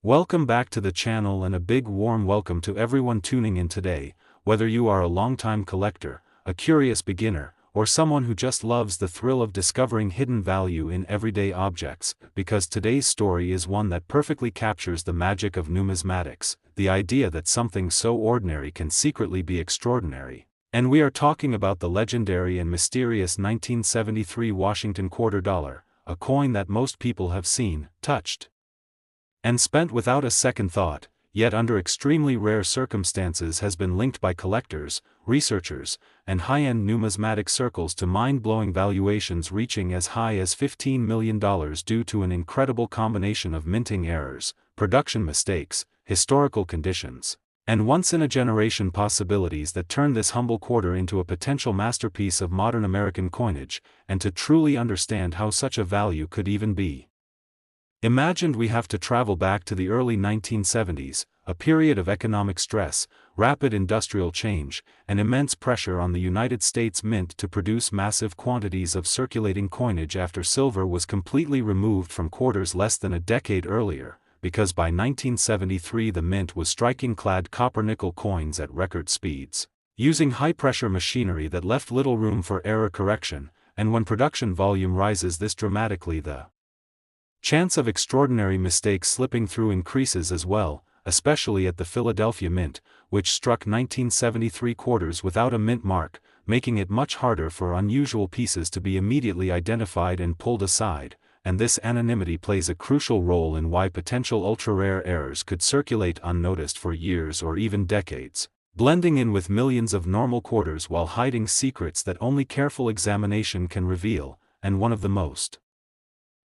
Welcome back to the channel and a big warm welcome to everyone tuning in today, whether you are a long-time collector, a curious beginner, or someone who just loves the thrill of discovering hidden value in everyday objects, because today's story is one that perfectly captures the magic of numismatics, the idea that something so ordinary can secretly be extraordinary. And we are talking about the legendary and mysterious 1973 Washington quarter dollar, a coin that most people have seen, touched, and spent without a second thought, yet under extremely rare circumstances has been linked by collectors, researchers, and high-end numismatic circles to mind-blowing valuations reaching as high as $15 million due to an incredible combination of minting errors, production mistakes, historical conditions, and once-in-a-generation possibilities that turn this humble quarter into a potential masterpiece of modern American coinage. And to truly understand how such a value could even be imagined, we have to travel back to the early 1970s, a period of economic stress, rapid industrial change, and immense pressure on the United States Mint to produce massive quantities of circulating coinage after silver was completely removed from quarters less than a decade earlier, because by 1973 the Mint was striking clad copper-nickel coins at record speeds, using high-pressure machinery that left little room for error correction, and when production volume rises this dramatically, the chance of extraordinary mistakes slipping through increases as well, especially at the Philadelphia Mint, which struck 1973 quarters without a mint mark, making it much harder for unusual pieces to be immediately identified and pulled aside, and this anonymity plays a crucial role in why potential ultra-rare errors could circulate unnoticed for years or even decades, blending in with millions of normal quarters while hiding secrets that only careful examination can reveal. And one of the most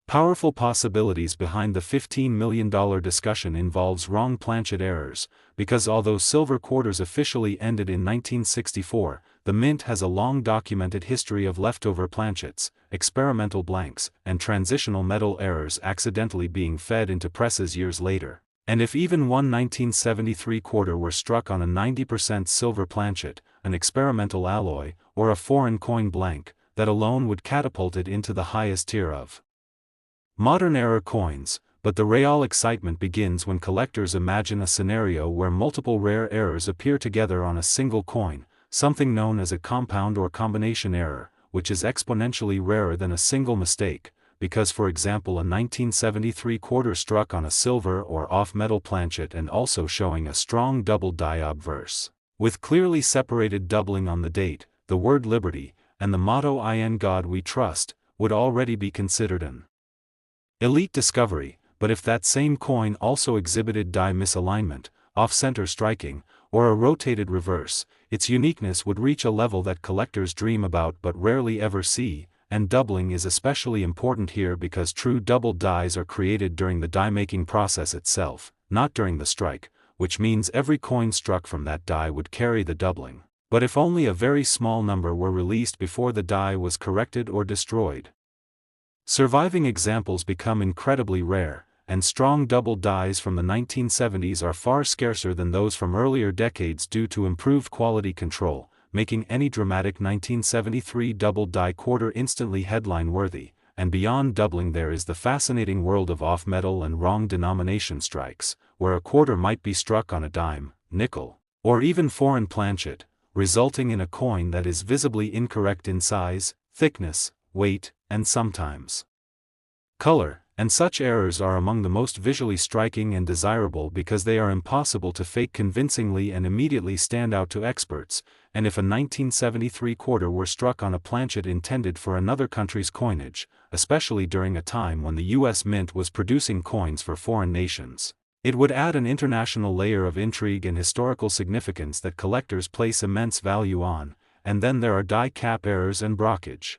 powerful possibilities behind the $15 million discussion involves wrong planchet errors, because although silver quarters officially ended in 1964, the Mint has a long documented history of leftover planchets, experimental blanks, and transitional metal errors accidentally being fed into presses years later. And if even one 1973 quarter were struck on a 90% silver planchet, an experimental alloy, or a foreign coin blank, that alone would catapult it into the highest tier of modern error coins. But the real excitement begins when collectors imagine a scenario where multiple rare errors appear together on a single coin, something known as a compound or combination error, which is exponentially rarer than a single mistake, because for example a 1973 quarter struck on a silver or off-metal planchet and also showing a strong double die obverse, with clearly separated doubling on the date, the word liberty, and the motto "In God We Trust," would already be considered an elite discovery. But if that same coin also exhibited die misalignment, off-center striking, or a rotated reverse, its uniqueness would reach a level that collectors dream about but rarely ever see. And doubling is especially important here because true double dies are created during the die-making process itself, not during the strike, which means every coin struck from that die would carry the doubling, but if only a very small number were released before the die was corrected or destroyed. Surviving examples become incredibly rare, and strong double dies from the 1970s are far scarcer than those from earlier decades due to improved quality control, making any dramatic 1973 double die quarter instantly headline-worthy. And beyond doubling there is the fascinating world of off-metal and wrong denomination strikes, where a quarter might be struck on a dime, nickel, or even foreign planchet, resulting in a coin that is visibly incorrect in size, thickness, weight, and sometimes color. And such errors are among the most visually striking and desirable because they are impossible to fake convincingly and immediately stand out to experts. And if a 1973 quarter were struck on a planchet intended for another country's coinage, especially during a time when the US Mint was producing coins for foreign nations, it would add an international layer of intrigue and historical significance that collectors place immense value on. And then there are die cap errors and brockage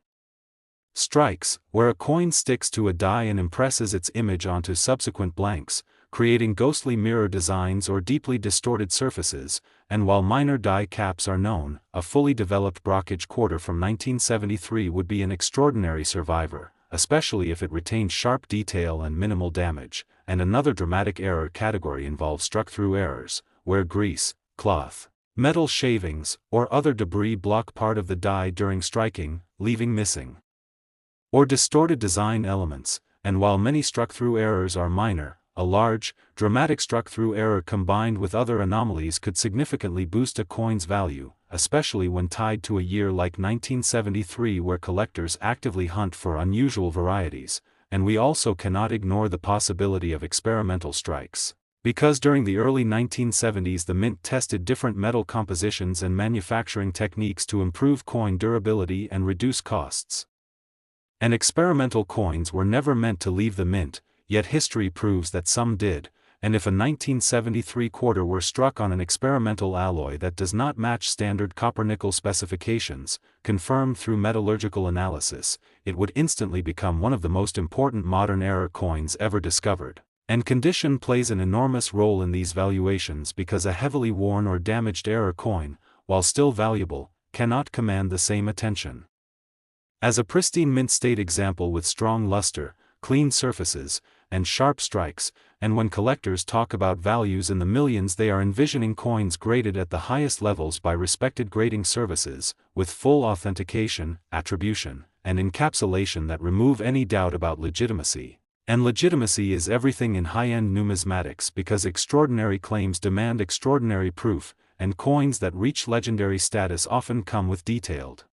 strikes, where a coin sticks to a die and impresses its image onto subsequent blanks, creating ghostly mirror designs or deeply distorted surfaces. And while minor die caps are known, a fully developed brockage quarter from 1973 would be an extraordinary survivor, especially if it retained sharp detail and minimal damage. And another dramatic error category involves struck-through errors, where grease, cloth, metal shavings, or other debris block part of the die during striking, leaving missing or distorted design elements. And while many struck-through errors are minor, a large, dramatic struck-through error combined with other anomalies could significantly boost a coin's value, especially when tied to a year like 1973 where collectors actively hunt for unusual varieties, and we also cannot ignore the possibility of experimental strikes. Because during the early 1970s the mint tested different metal compositions and manufacturing techniques to improve coin durability and reduce costs. And experimental coins were never meant to leave the mint, yet history proves that some did, and if a 1973 quarter were struck on an experimental alloy that does not match standard copper-nickel specifications, confirmed through metallurgical analysis, it would instantly become one of the most important modern-era coins ever discovered. And condition plays an enormous role in these valuations because a heavily worn or damaged era coin, while still valuable, cannot command the same attention as a pristine mint state example with strong luster, clean surfaces, and sharp strikes. And when collectors talk about values in the millions, they are envisioning coins graded at the highest levels by respected grading services, with full authentication, attribution, and encapsulation that remove any doubt about legitimacy. And legitimacy is everything in high-end numismatics because extraordinary claims demand extraordinary proof, and coins that reach legendary status often come with detailed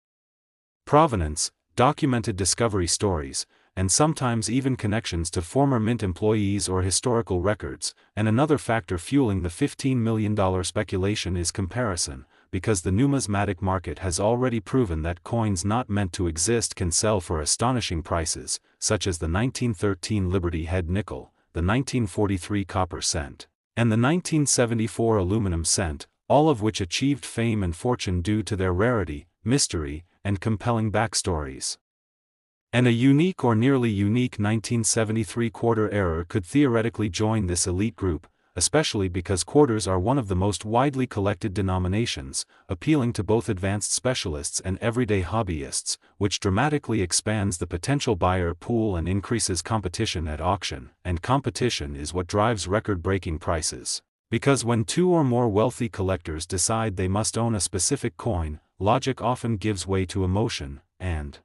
provenance, documented discovery stories, and sometimes even connections to former mint employees or historical records. And another factor fueling the $15 million speculation is comparison, because the numismatic market has already proven that coins not meant to exist can sell for astonishing prices, such as the 1913 Liberty Head nickel, the 1943 copper cent, and the 1974 aluminum cent, all of which achieved fame and fortune due to their rarity, mystery, and compelling backstories. And a unique or nearly unique 1973 quarter error could theoretically join this elite group, especially because quarters are one of the most widely collected denominations, appealing to both advanced specialists and everyday hobbyists, which dramatically expands the potential buyer pool and increases competition at auction. And competition is what drives record-breaking prices. Because when two or more wealthy collectors decide they must own a specific coin, logic often gives way to emotion, and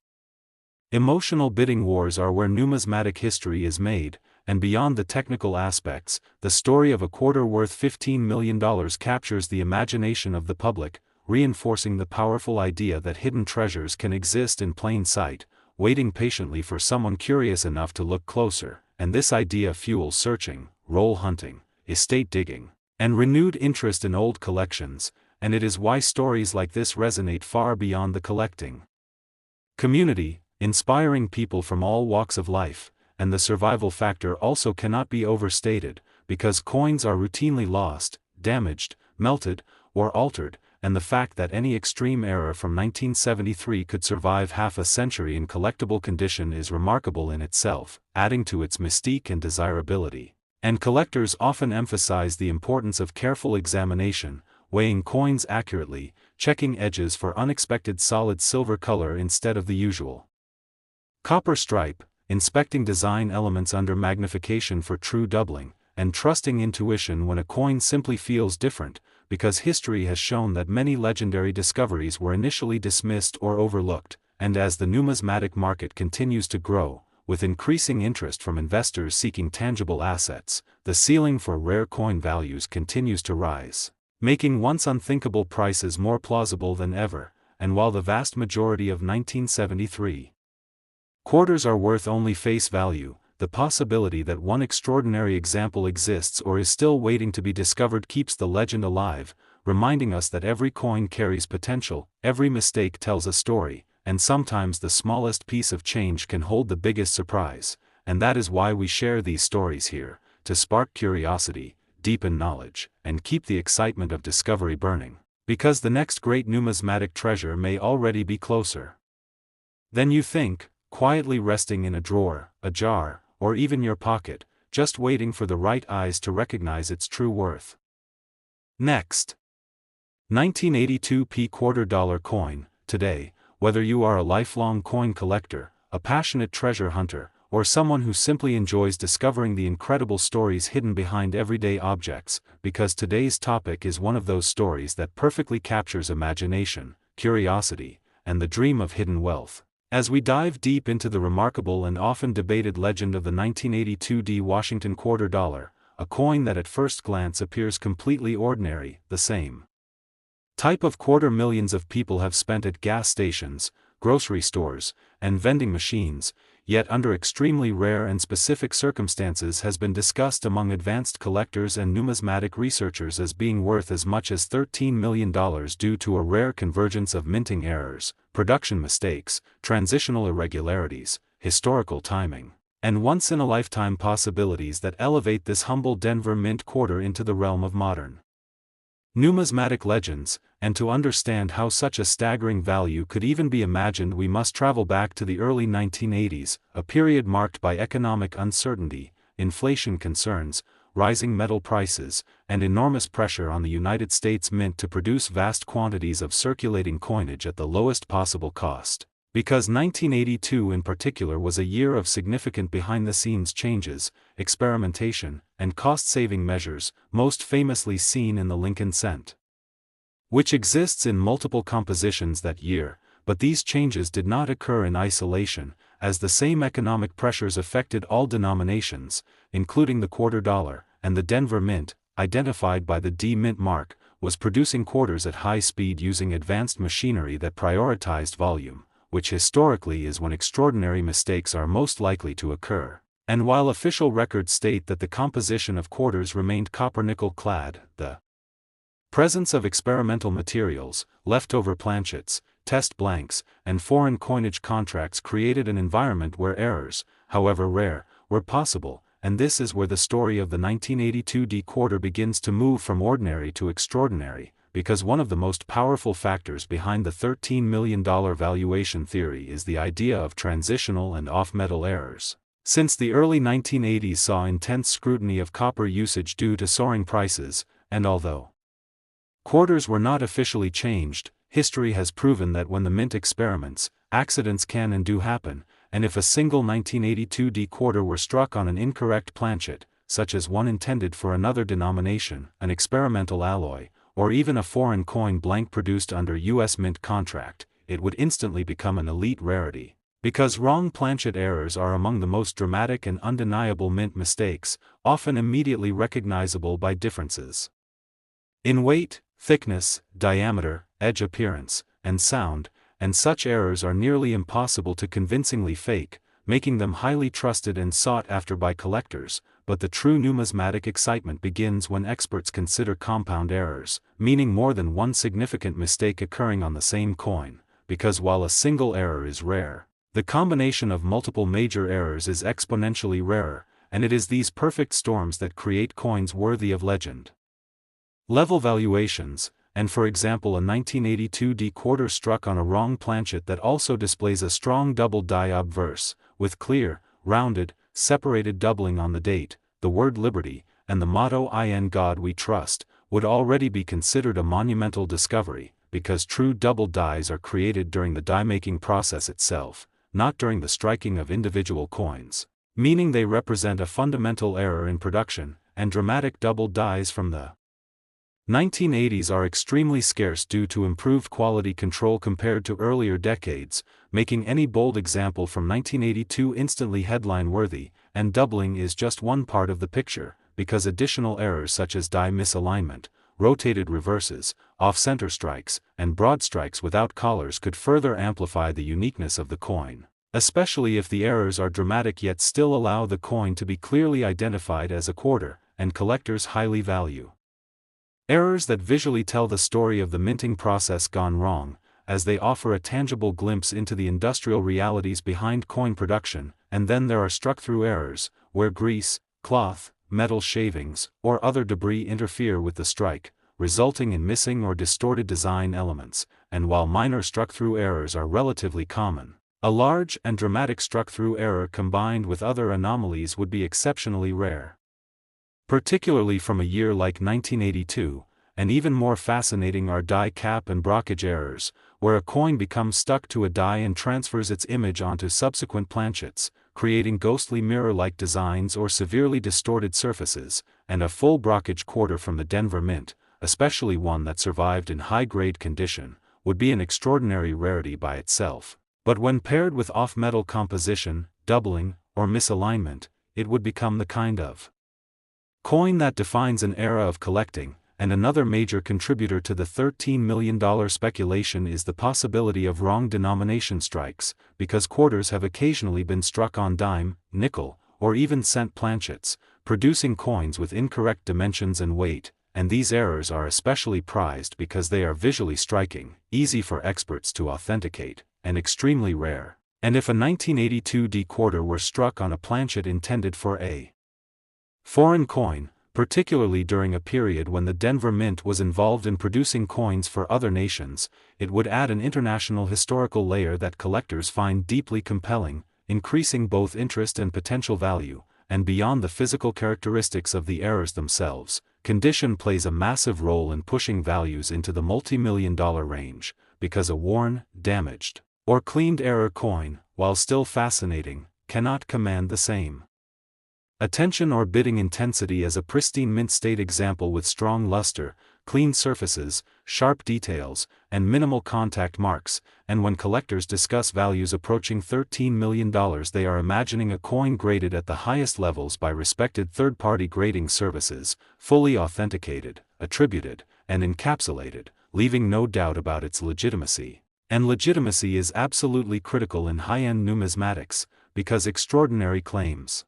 emotional bidding wars are where numismatic history is made. And beyond the technical aspects, the story of a quarter worth $15 million captures the imagination of the public, reinforcing the powerful idea that hidden treasures can exist in plain sight, waiting patiently for someone curious enough to look closer. And this idea fuels searching, roll hunting, estate digging, and renewed interest in old collections, and it is why stories like this resonate far beyond the collecting community, inspiring people from all walks of life. And the survival factor also cannot be overstated, because coins are routinely lost, damaged, melted, or altered, and the fact that any extreme error from 1973 could survive half a century in collectible condition is remarkable in itself, adding to its mystique and desirability. And collectors often emphasize the importance of careful examination, weighing coins accurately, checking edges for unexpected solid silver color instead of the usual copper stripe, inspecting design elements under magnification for true doubling, and trusting intuition when a coin simply feels different, because history has shown that many legendary discoveries were initially dismissed or overlooked. And as the numismatic market continues to grow, with increasing interest from investors seeking tangible assets, the ceiling for rare coin values continues to rise, making once unthinkable prices more plausible than ever. And while the vast majority of 1973 quarters are worth only face value, the possibility that one extraordinary example exists or is still waiting to be discovered keeps the legend alive, reminding us that every coin carries potential, every mistake tells a story, and sometimes the smallest piece of change can hold the biggest surprise. And that is why we share these stories here, to spark curiosity, deepen knowledge, and keep the excitement of discovery burning, because the next great numismatic treasure may already be closer than you think, quietly resting in a drawer, a jar, or even your pocket, just waiting for the right eyes to recognize its true worth. Next, 1982 quarter dollar coin. Today, whether you are a lifelong coin collector, a passionate treasure hunter, or someone who simply enjoys discovering the incredible stories hidden behind everyday objects, because today's topic is one of those stories that perfectly captures imagination, curiosity, and the dream of hidden wealth. As we dive deep into the remarkable and often debated legend of the 1982 D Washington quarter dollar, a coin that at first glance appears completely ordinary, the same type of quarter millions of people have spent at gas stations, grocery stores, and vending machines, yet under extremely rare and specific circumstances has been discussed among advanced collectors and numismatic researchers as being worth as much as $13 million due to a rare convergence of minting errors, production mistakes, transitional irregularities, historical timing, and once-in-a-lifetime possibilities that elevate this humble Denver Mint quarter into the realm of modern numismatic legends. And to understand how such a staggering value could even be imagined, we must travel back to the early 1980s, a period marked by economic uncertainty, inflation concerns, rising metal prices, and enormous pressure on the United States Mint to produce vast quantities of circulating coinage at the lowest possible cost. Because 1982 in particular was a year of significant behind-the-scenes changes, experimentation, and cost-saving measures, most famously seen in the Lincoln cent, which exists in multiple compositions that year, but these changes did not occur in isolation, as the same economic pressures affected all denominations, including the quarter dollar, and the Denver Mint, identified by the D Mint mark, was producing quarters at high speed using advanced machinery that prioritized volume, which historically is when extraordinary mistakes are most likely to occur. And while official records state that the composition of quarters remained copper-nickel clad, the presence of experimental materials, leftover planchets, test blanks, and foreign coinage contracts created an environment where errors, however rare, were possible, and this is where the story of the 1982 D quarter begins to move from ordinary to extraordinary, because one of the most powerful factors behind the $13 million valuation theory is the idea of transitional and off-metal errors. Since the early 1980s saw intense scrutiny of copper usage due to soaring prices, and although quarters were not officially changed, history has proven that when the Mint experiments, accidents can and do happen, and if a single 1982 D quarter were struck on an incorrect planchet, such as one intended for another denomination, an experimental alloy, or even a foreign coin blank produced under U.S. Mint contract, it would instantly become an elite rarity. Because wrong planchet errors are among the most dramatic and undeniable Mint mistakes, often immediately recognizable by differences in weight, thickness, diameter, edge appearance, and sound, and such errors are nearly impossible to convincingly fake, making them highly trusted and sought after by collectors. But the true numismatic excitement begins when experts consider compound errors, meaning more than one significant mistake occurring on the same coin, because while a single error is rare, the combination of multiple major errors is exponentially rarer, and it is these perfect storms that create coins worthy of legend. Level valuations, and for example a 1982 D quarter struck on a wrong planchet that also displays a strong double die obverse, with clear, rounded, separated doubling on the date, the word liberty, and the motto "In God We Trust," would already be considered a monumental discovery, because true double dies are created during the die-making process itself, not during the striking of individual coins, meaning they represent a fundamental error in production, and dramatic double dies from the 1980s are extremely scarce due to improved quality control compared to earlier decades, making any bold example from 1982 instantly headline-worthy, and doubling is just one part of the picture, because additional errors such as die misalignment, rotated reverses, off-center strikes, and broad strikes without collars could further amplify the uniqueness of the coin, especially if the errors are dramatic yet still allow the coin to be clearly identified as a quarter, and collectors highly value errors that visually tell the story of the minting process gone wrong, as they offer a tangible glimpse into the industrial realities behind coin production. And then there are struck-through errors, where grease, cloth, metal shavings, or other debris interfere with the strike, resulting in missing or distorted design elements. And while minor struck-through errors are relatively common, a large and dramatic struck-through error combined with other anomalies would be exceptionally rare. Particularly from a year like 1982, and even more fascinating are die cap and brockage errors, where a coin becomes stuck to a die and transfers its image onto subsequent planchets, creating ghostly mirror-like designs or severely distorted surfaces. And a full brockage quarter from the Denver Mint, especially one that survived in high-grade condition, would be an extraordinary rarity by itself. But when paired with off-metal composition, doubling, or misalignment, it would become the kind of coin that defines an era of collecting. And another major contributor to the $13 million speculation is the possibility of wrong denomination strikes, because quarters have occasionally been struck on dime, nickel, or even cent planchets, producing coins with incorrect dimensions and weight, and these errors are especially prized because they are visually striking, easy for experts to authenticate, and extremely rare. And if a 1982 D quarter were struck on a planchet intended for a foreign coin, particularly during a period when the Denver Mint was involved in producing coins for other nations, it would add an international historical layer that collectors find deeply compelling, increasing both interest and potential value. And beyond the physical characteristics of the errors themselves, condition plays a massive role in pushing values into the multi-million-dollar range, because a worn, damaged, or cleaned error coin, while still fascinating, cannot command the same attention or bidding intensity as a pristine mint-state example with strong luster, clean surfaces, sharp details, and minimal contact marks. And when collectors discuss values approaching $13 million, they are imagining a coin graded at the highest levels by respected third-party grading services, fully authenticated, attributed, and encapsulated, leaving no doubt about its legitimacy. And legitimacy is absolutely critical in high-end numismatics, because extraordinary claims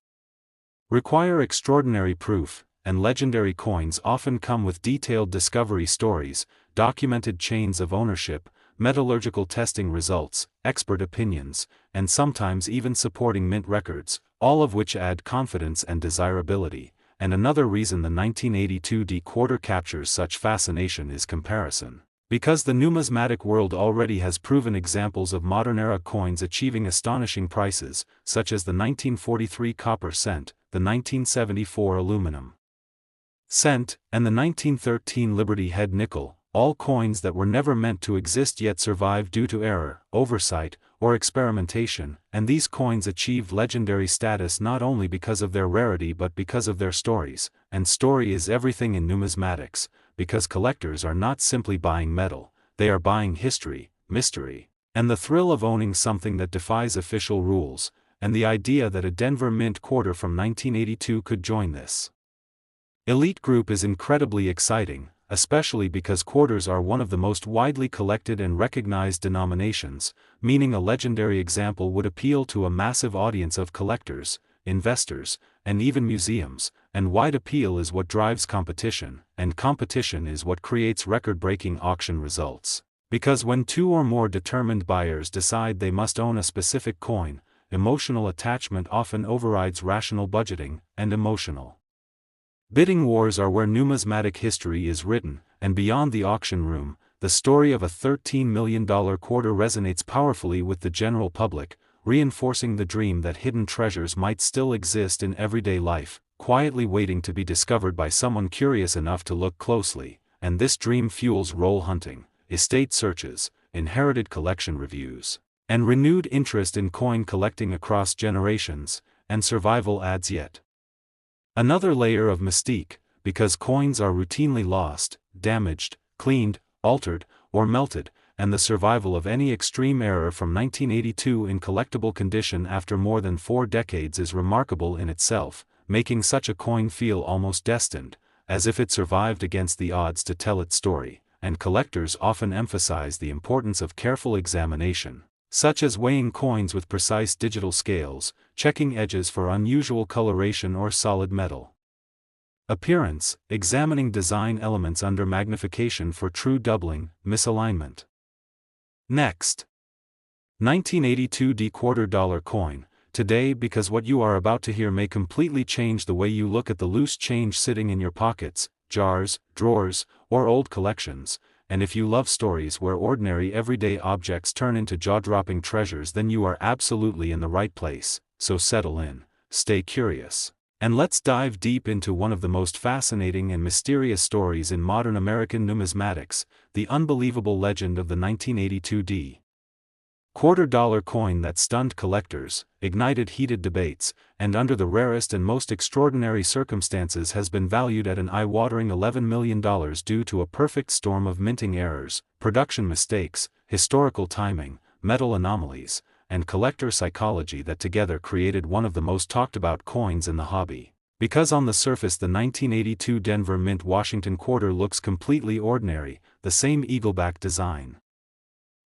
require extraordinary proof, and legendary coins often come with detailed discovery stories, documented chains of ownership, metallurgical testing results, expert opinions, and sometimes even supporting mint records, all of which add confidence and desirability. And another reason the 1982 D quarter captures such fascination is comparison. Because the numismatic world already has proven examples of modern-era coins achieving astonishing prices, such as the 1943 copper cent, the 1974 aluminum cent, and the 1913 Liberty Head nickel, all coins that were never meant to exist yet survive due to error, oversight, or experimentation. And these coins achieved legendary status not only because of their rarity but because of their stories, and story is everything in numismatics, because collectors are not simply buying metal, they are buying history, mystery, and the thrill of owning something that defies official rules. And the idea that a Denver Mint quarter from 1982 could join this elite group is incredibly exciting, especially because quarters are one of the most widely collected and recognized denominations, meaning a legendary example would appeal to a massive audience of collectors, investors, and even museums. And wide appeal is what drives competition, and competition is what creates record-breaking auction results. Because when two or more determined buyers decide they must own a specific coin, emotional attachment often overrides rational budgeting, and emotional bidding wars are where numismatic history is written. And beyond the auction room, the story of a $13 million quarter resonates powerfully with the general public, reinforcing the dream that hidden treasures might still exist in everyday life, quietly waiting to be discovered by someone curious enough to look closely. And this dream fuels roll hunting, estate searches, inherited collection reviews, and renewed interest in coin collecting across generations. And survival adds yet another layer of mystique, because coins are routinely lost, damaged, cleaned, altered, or melted, and the survival of any extreme error from 1982 in collectible condition after more than 4 decades is remarkable in itself, making such a coin feel almost destined, as if it survived against the odds to tell its story. And collectors often emphasize the importance of careful examination, such as weighing coins with precise digital scales, checking edges for unusual coloration or solid metal appearance, examining design elements under magnification for true doubling, misalignment. Next, 1982 D quarter dollar coin. Today, because what you are about to hear may completely change the way you look at the loose change sitting in your pockets, jars, drawers, or old collections. And if you love stories where ordinary everyday objects turn into jaw-dropping treasures, then you are absolutely in the right place. So settle in, stay curious, and let's dive deep into one of the most fascinating and mysterious stories in modern American numismatics, the unbelievable legend of the 1982 D quarter dollar coin that stunned collectors, ignited heated debates, and under the rarest and most extraordinary circumstances has been valued at an eye-watering $11 million due to a perfect storm of minting errors, production mistakes, historical timing, metal anomalies, and collector psychology that together created one of the most talked about coins in the hobby. Because on the surface the 1982 Denver Mint Washington quarter looks completely ordinary, the same eagleback design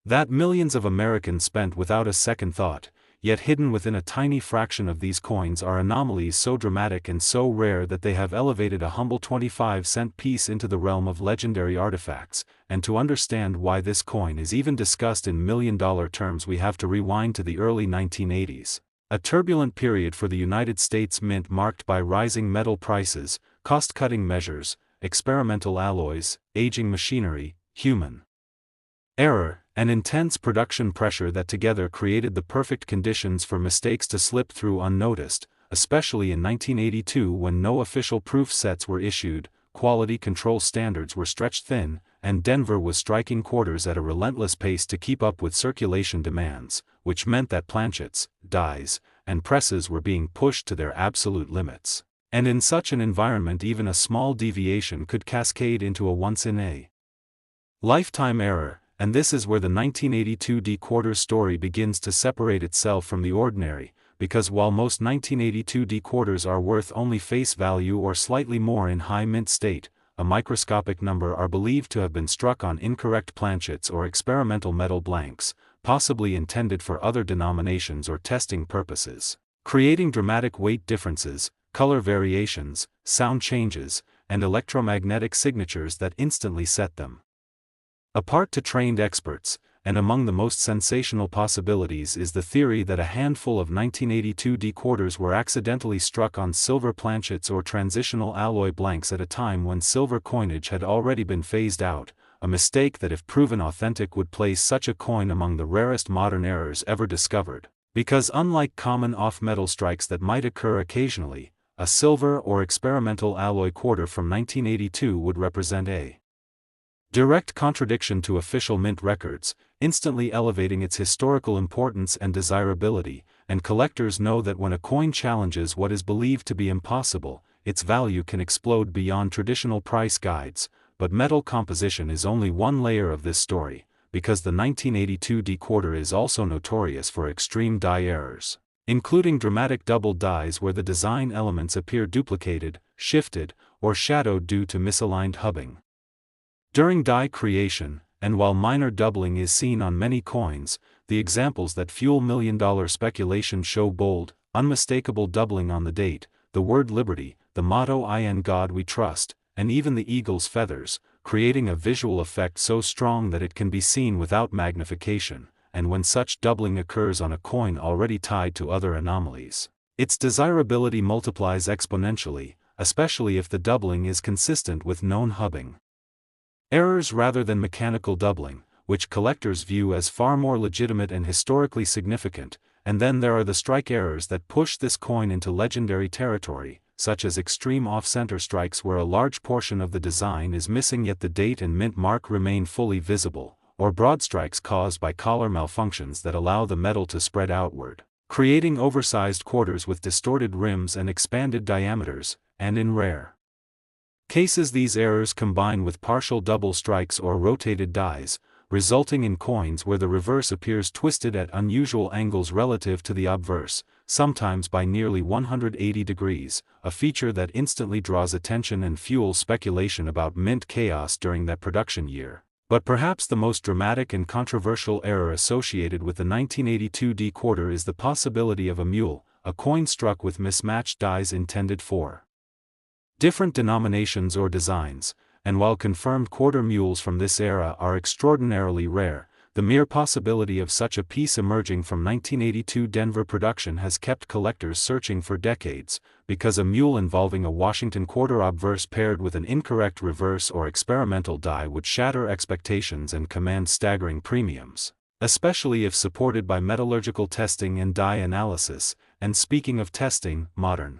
that millions of Americans spent without a second thought, yet hidden within a tiny fraction of these coins are anomalies so dramatic and so rare that they have elevated a humble 25-cent piece into the realm of legendary artifacts, and to understand why this coin is even discussed in million-dollar terms we have to rewind to the early 1980s. A turbulent period for the United States Mint marked by rising metal prices, cost-cutting measures, experimental alloys, aging machinery, human error, and intense production pressure that together created the perfect conditions for mistakes to slip through unnoticed, especially in 1982 when no official proof sets were issued, quality control standards were stretched thin, and Denver was striking quarters at a relentless pace to keep up with circulation demands, which meant that planchets, dies, and presses were being pushed to their absolute limits. And in such an environment even a small deviation could cascade into a once-in-a-lifetime error, and this is where the 1982 D-quarter story begins to separate itself from the ordinary, because while most 1982 D-quarters are worth only face value or slightly more in high mint state, a microscopic number are believed to have been struck on incorrect planchets or experimental metal blanks, possibly intended for other denominations or testing purposes, creating dramatic weight differences, color variations, sound changes, and electromagnetic signatures that instantly set them apart to trained experts. And among the most sensational possibilities is the theory that a handful of 1982 D-quarters were accidentally struck on silver planchets or transitional alloy blanks at a time when silver coinage had already been phased out, a mistake that if proven authentic would place such a coin among the rarest modern errors ever discovered, because unlike common off-metal strikes that might occur occasionally, a silver or experimental alloy quarter from 1982 would represent a direct contradiction to official mint records, instantly elevating its historical importance and desirability, and collectors know that when a coin challenges what is believed to be impossible, its value can explode beyond traditional price guides. But metal composition is only one layer of this story, because the 1982 D-quarter is also notorious for extreme die errors, including dramatic double dies where the design elements appear duplicated, shifted, or shadowed due to misaligned hubbing during die creation. And while minor doubling is seen on many coins, the examples that fuel million-dollar speculation show bold, unmistakable doubling on the date, the word liberty, the motto "In God We Trust," and even the eagle's feathers, creating a visual effect so strong that it can be seen without magnification. And when such doubling occurs on a coin already tied to other anomalies, its desirability multiplies exponentially, especially if the doubling is consistent with known hubbing errors rather than mechanical doubling, which collectors view as far more legitimate and historically significant. And then there are the strike errors that push this coin into legendary territory, such as extreme off-center strikes where a large portion of the design is missing yet the date and mint mark remain fully visible, or broad strikes caused by collar malfunctions that allow the metal to spread outward, creating oversized quarters with distorted rims and expanded diameters. And in rare cases these errors combine with partial double strikes or rotated dies, resulting in coins where the reverse appears twisted at unusual angles relative to the obverse, sometimes by nearly 180 degrees, a feature that instantly draws attention and fuels speculation about mint chaos during that production year. But perhaps the most dramatic and controversial error associated with the 1982 D-quarter is the possibility of a mule, a coin struck with mismatched dies intended for different denominations or designs. And while confirmed quarter mules from this era are extraordinarily rare, the mere possibility of such a piece emerging from 1982 Denver production has kept collectors searching for decades, because a mule involving a Washington quarter obverse paired with an incorrect reverse or experimental die would shatter expectations and command staggering premiums, especially if supported by metallurgical testing and die analysis. And speaking of testing, modern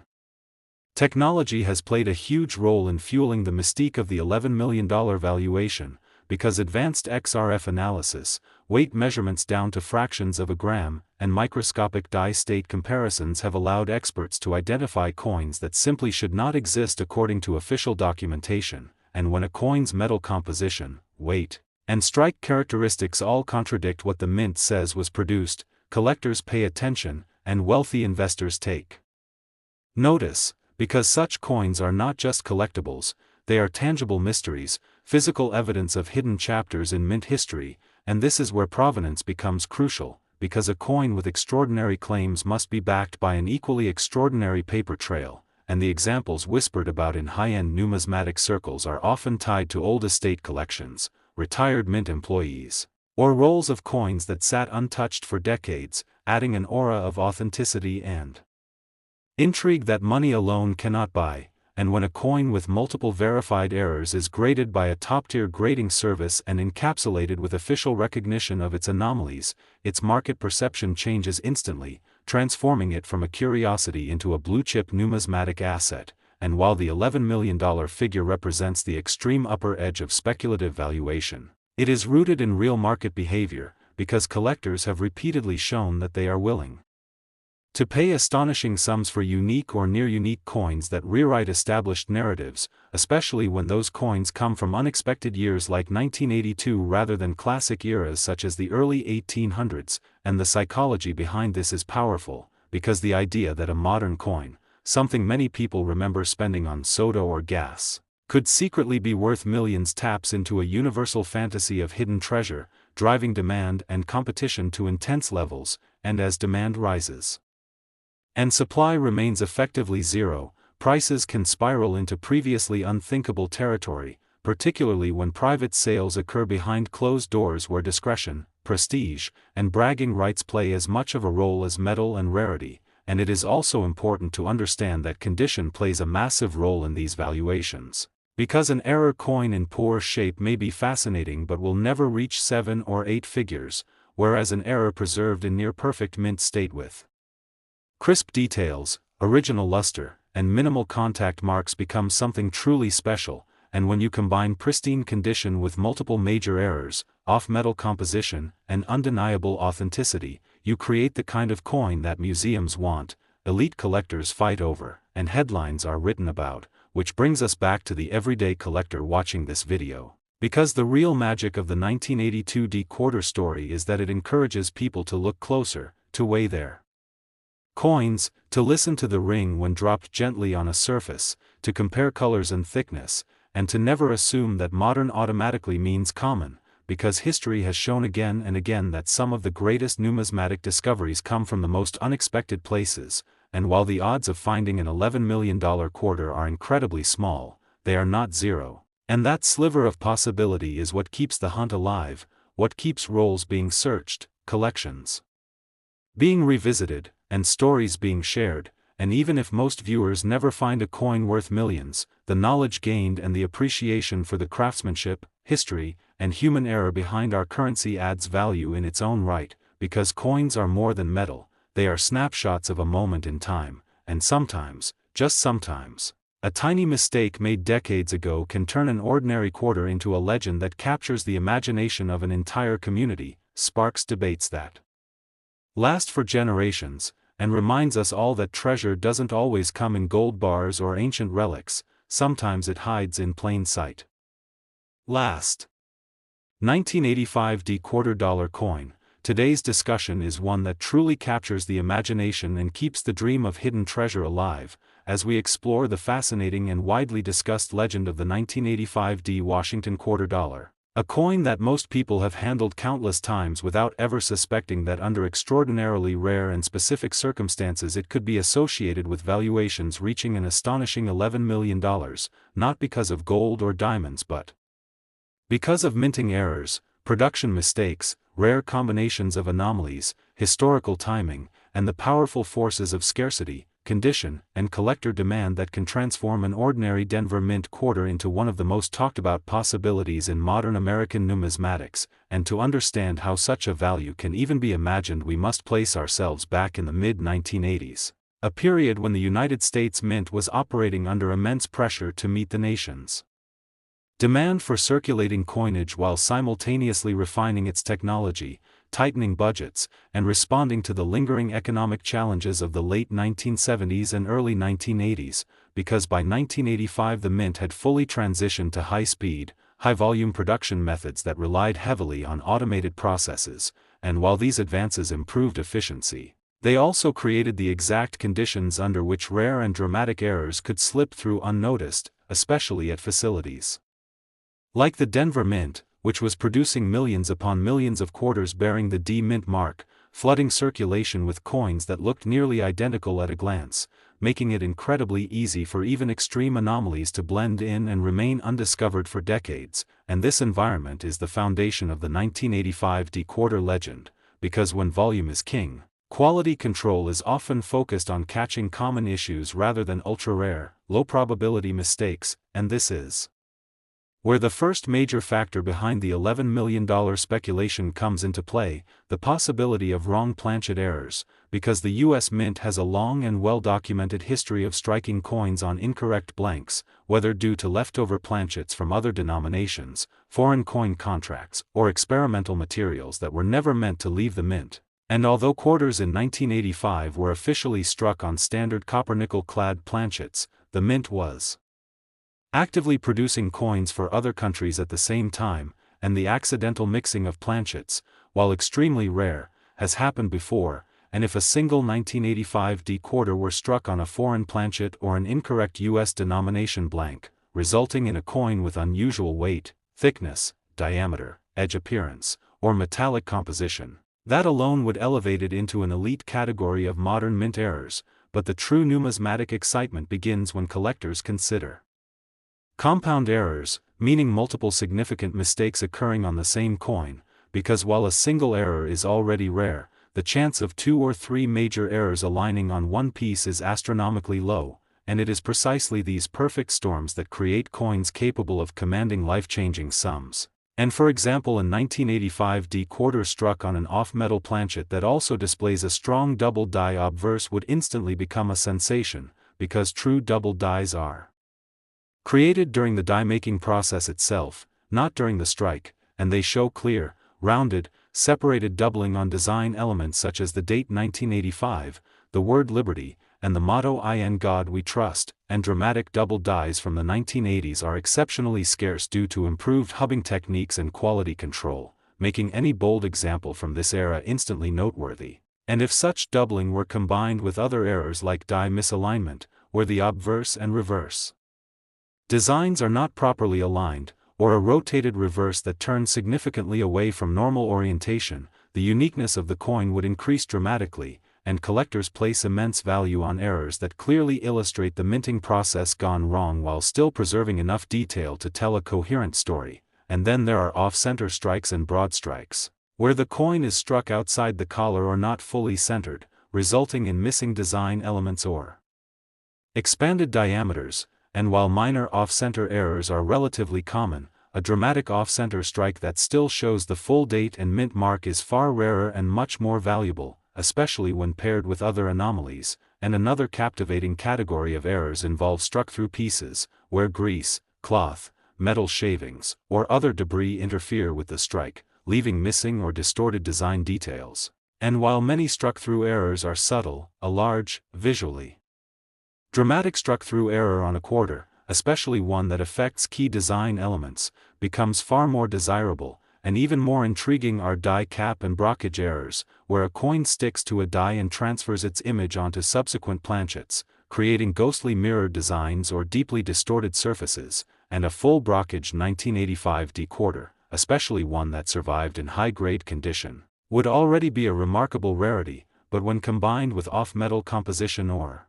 technology has played a huge role in fueling the mystique of the $11 million valuation, because advanced XRF analysis, weight measurements down to fractions of a gram, and microscopic die state comparisons have allowed experts to identify coins that simply should not exist according to official documentation. And when a coin's metal composition, weight, and strike characteristics all contradict what the mint says was produced, collectors pay attention, and wealthy investors take notice, because such coins are not just collectibles, they are tangible mysteries, physical evidence of hidden chapters in mint history, and this is where provenance becomes crucial, because a coin with extraordinary claims must be backed by an equally extraordinary paper trail, and the examples whispered about in high-end numismatic circles are often tied to old estate collections, retired mint employees, or rolls of coins that sat untouched for decades, adding an aura of authenticity and intrigue that money alone cannot buy. And when a coin with multiple verified errors is graded by a top-tier grading service and encapsulated with official recognition of its anomalies, its market perception changes instantly, transforming it from a curiosity into a blue-chip numismatic asset. And while the $11 million figure represents the extreme upper edge of speculative valuation, it is rooted in real market behavior, because collectors have repeatedly shown that they are willing to pay astonishing sums for unique or near-unique coins that rewrite established narratives, especially when those coins come from unexpected years like 1982 rather than classic eras such as the early 1800s, and the psychology behind this is powerful, because the idea that a modern coin, something many people remember spending on soda or gas, could secretly be worth millions taps into a universal fantasy of hidden treasure, driving demand and competition to intense levels, and as demand rises and supply remains effectively zero, prices can spiral into previously unthinkable territory, particularly when private sales occur behind closed doors where discretion, prestige, and bragging rights play as much of a role as metal and rarity, and it is also important to understand that condition plays a massive role in these valuations. Because an error coin in poor shape may be fascinating but will never reach 7 or 8 figures, whereas an error preserved in near-perfect mint state with crisp details, original luster, and minimal contact marks become something truly special, and when you combine pristine condition with multiple major errors, off-metal composition, and undeniable authenticity, you create the kind of coin that museums want, elite collectors fight over, and headlines are written about, which brings us back to the everyday collector watching this video. Because the real magic of the 1982 D-quarter story is that it encourages people to look closer, to weigh their coins, to listen to the ring when dropped gently on a surface, to compare colors and thickness, and to never assume that modern automatically means common, because history has shown again and again that some of the greatest numismatic discoveries come from the most unexpected places, and while the odds of finding an $11 million quarter are incredibly small, they are not zero. And that sliver of possibility is what keeps the hunt alive, what keeps rolls being searched, collections being revisited, and stories being shared, and even if most viewers never find a coin worth millions, the knowledge gained and the appreciation for the craftsmanship, history, and human error behind our currency adds value in its own right, because coins are more than metal, they are snapshots of a moment in time, and sometimes, just sometimes, a tiny mistake made decades ago can turn an ordinary quarter into a legend that captures the imagination of an entire community, sparks debates that last for generations, and reminds us all that treasure doesn't always come in gold bars or ancient relics, sometimes it hides in plain sight. Last. 1985 D-quarter dollar coin. Today's discussion is one that truly captures the imagination and keeps the dream of hidden treasure alive, as we explore the fascinating and widely discussed legend of the 1985 D Washington quarter dollar. A coin that most people have handled countless times without ever suspecting that under extraordinarily rare and specific circumstances it could be associated with valuations reaching an astonishing $11 million, not because of gold or diamonds but because of minting errors, production mistakes, rare combinations of anomalies, historical timing, and the powerful forces of scarcity, condition, and collector demand that can transform an ordinary Denver Mint quarter into one of the most talked about possibilities in modern American numismatics, and to understand how such a value can even be imagined we must place ourselves back in the mid-1980s, a period when the United States Mint was operating under immense pressure to meet the nation's demand for circulating coinage while simultaneously refining its technology, tightening budgets, and responding to the lingering economic challenges of the late 1970s and early 1980s, because by 1985 the Mint had fully transitioned to high-speed, high-volume production methods that relied heavily on automated processes, and while these advances improved efficiency, they also created the exact conditions under which rare and dramatic errors could slip through unnoticed, especially at facilities like the Denver Mint, which was producing millions upon millions of quarters bearing the D Mint mark, flooding circulation with coins that looked nearly identical at a glance, making it incredibly easy for even extreme anomalies to blend in and remain undiscovered for decades. And this environment is the foundation of the 1985 D quarter legend, because when volume is king, quality control is often focused on catching common issues rather than ultra-rare, low-probability mistakes, and this is where the first major factor behind the $11 million speculation comes into play, the possibility of wrong planchet errors, because the U.S. Mint has a long and well-documented history of striking coins on incorrect blanks, whether due to leftover planchets from other denominations, foreign coin contracts, or experimental materials that were never meant to leave the mint. And although quarters in 1985 were officially struck on standard copper-nickel-clad planchets, the Mint was actively producing coins for other countries at the same time, and the accidental mixing of planchets, while extremely rare, has happened before, and if a single 1985 D quarter were struck on a foreign planchet or an incorrect U.S. denomination blank, resulting in a coin with unusual weight, thickness, diameter, edge appearance, or metallic composition, that alone would elevate it into an elite category of modern mint errors. But the true numismatic excitement begins when collectors consider compound errors, meaning multiple significant mistakes occurring on the same coin, because while a single error is already rare, the chance of 2 or 3 major errors aligning on one piece is astronomically low, and it is precisely these perfect storms that create coins capable of commanding life-changing sums. And for example, a 1985 D quarter struck on an off-metal planchet that also displays a strong double die obverse would instantly become a sensation, because true double dies are created during the die-making process itself, not during the strike, and they show clear, rounded, separated doubling on design elements such as the date 1985, the word liberty, and the motto "In God We Trust," and dramatic double dies from the 1980s are exceptionally scarce due to improved hubbing techniques and quality control, making any bold example from this era instantly noteworthy. And if such doubling were combined with other errors like die misalignment, where the obverse and reverse designs are not properly aligned, or a rotated reverse that turns significantly away from normal orientation, the uniqueness of the coin would increase dramatically, and collectors place immense value on errors that clearly illustrate the minting process gone wrong while still preserving enough detail to tell a coherent story. And then there are off-center strikes and broad strikes, where the coin is struck outside the collar or not fully centered, resulting in missing design elements or expanded diameters. And while minor off-center errors are relatively common, a dramatic off-center strike that still shows the full date and mint mark is far rarer and much more valuable, especially when paired with other anomalies. And another captivating category of errors involves struck-through pieces, where grease, cloth, metal shavings, or other debris interfere with the strike, leaving missing or distorted design details. And while many struck-through errors are subtle, a large, visually dramatic struck-through error on a quarter, especially one that affects key design elements, becomes far more desirable, and even more intriguing are die cap and brockage errors, where a coin sticks to a die and transfers its image onto subsequent planchets, creating ghostly mirror designs or deeply distorted surfaces. And a full brockage 1985 D quarter, especially one that survived in high-grade condition, would already be a remarkable rarity, but when combined with off-metal composition or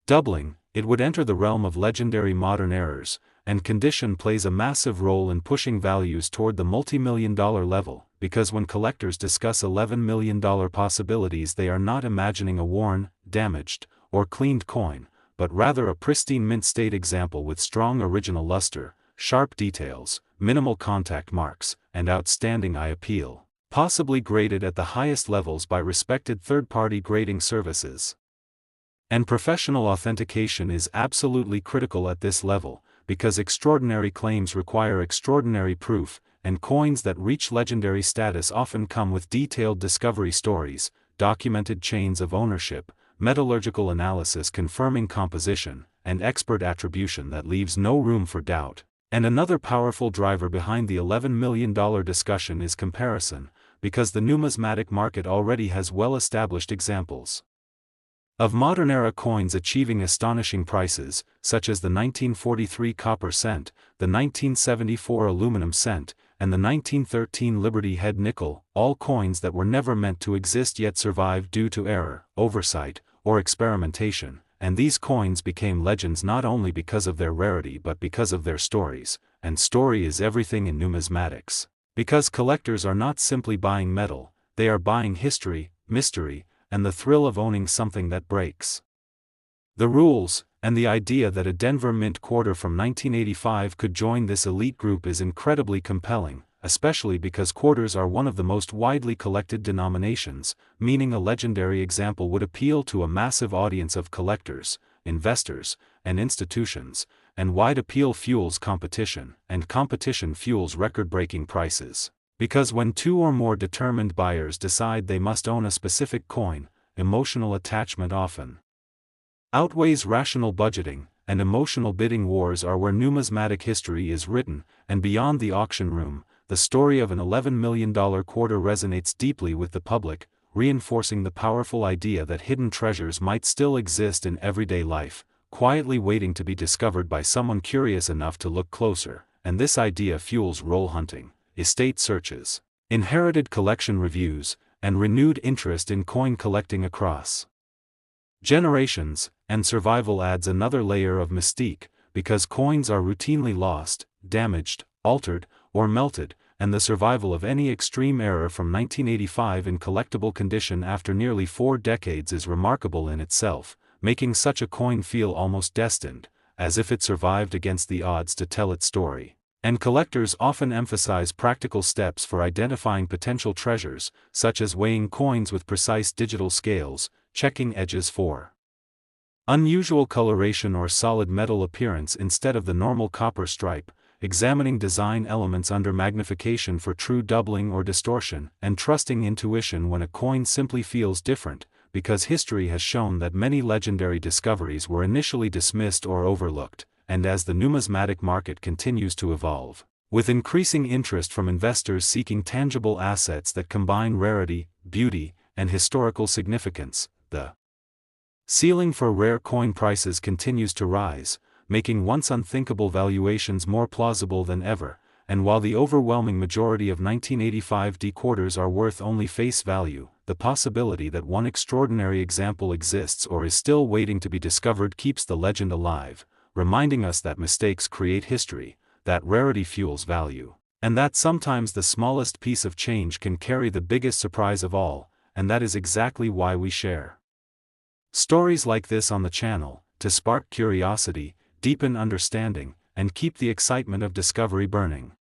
doubling, it would enter the realm of legendary modern errors, and condition plays a massive role in pushing values toward the multi-million-dollar level, because when collectors discuss $11 million possibilities, they are not imagining a worn, damaged, or cleaned coin, but rather a pristine mint-state example with strong original luster, sharp details, minimal contact marks, and outstanding eye appeal, possibly graded at the highest levels by respected third-party grading services. And professional authentication is absolutely critical at this level, because extraordinary claims require extraordinary proof, and coins that reach legendary status often come with detailed discovery stories, documented chains of ownership, metallurgical analysis confirming composition, and expert attribution that leaves no room for doubt. And another powerful driver behind the $11 million discussion is comparison, because the numismatic market already has well-established examples of modern-era coins achieving astonishing prices, such as the 1943 copper cent, the 1974 aluminum cent, and the 1913 Liberty Head nickel, all coins that were never meant to exist yet survived due to error, oversight, or experimentation, and these coins became legends not only because of their rarity but because of their stories, and story is everything in numismatics. Because collectors are not simply buying metal, they are buying history, mystery, and the thrill of owning something that breaks the rules, and the idea that a Denver Mint quarter from 1985 could join this elite group is incredibly compelling, especially because quarters are one of the most widely collected denominations, meaning a legendary example would appeal to a massive audience of collectors, investors, and institutions, and wide appeal fuels competition, and competition fuels record-breaking prices. Because when two or more determined buyers decide they must own a specific coin, emotional attachment often outweighs rational budgeting, and emotional bidding wars are where numismatic history is written, and beyond the auction room, the story of an $11 million quarter resonates deeply with the public, reinforcing the powerful idea that hidden treasures might still exist in everyday life, quietly waiting to be discovered by someone curious enough to look closer, and this idea fuels roll hunting, estate searches, inherited collection reviews, and renewed interest in coin collecting across generations, and survival adds another layer of mystique, because coins are routinely lost, damaged, altered, or melted, and the survival of any extreme error from 1985 in collectible condition after nearly 4 decades is remarkable in itself, making such a coin feel almost destined, as if it survived against the odds to tell its story. And collectors often emphasize practical steps for identifying potential treasures, such as weighing coins with precise digital scales, checking edges for unusual coloration or solid metal appearance instead of the normal copper stripe, examining design elements under magnification for true doubling or distortion, and trusting intuition when a coin simply feels different, because history has shown that many legendary discoveries were initially dismissed or overlooked. And as the numismatic market continues to evolve, with increasing interest from investors seeking tangible assets that combine rarity, beauty, and historical significance, the ceiling for rare coin prices continues to rise, making once unthinkable valuations more plausible than ever, and while the overwhelming majority of 1985 D quarters are worth only face value, the possibility that one extraordinary example exists or is still waiting to be discovered keeps the legend alive, reminding us that mistakes create history, that rarity fuels value, and that sometimes the smallest piece of change can carry the biggest surprise of all, and that is exactly why we share stories like this on the channel, to spark curiosity, deepen understanding, and keep the excitement of discovery burning.